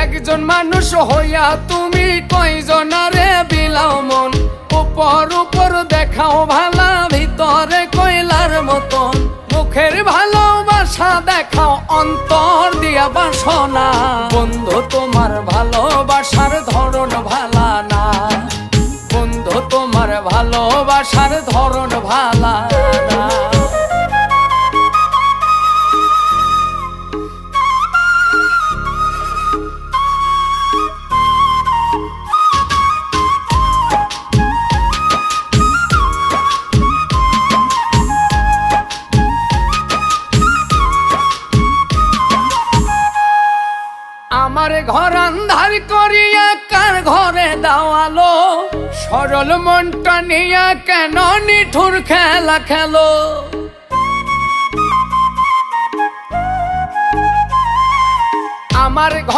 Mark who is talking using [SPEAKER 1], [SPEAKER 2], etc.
[SPEAKER 1] একজন মানুষ হইয়া তুমি কয়জনারে বিলাও মন, উপর উপর দেখাও ভালা, ভিতরে কয়লার মতন। মুখের ভালোবাসা দেখাও, অন্তর দিয়া বাসনা। বন্ধু তোমার ভালোবাসার ধরন ভালা না, বন্ধু তোমার ভালোবাসার ধরন ভালা না। আমার ঘর আন্ধার করিয়া কার ঘরে দাওয়ালো, সরল মনটা নিয়া কেন নিঠুর খেলা খেলো। আমার ঘর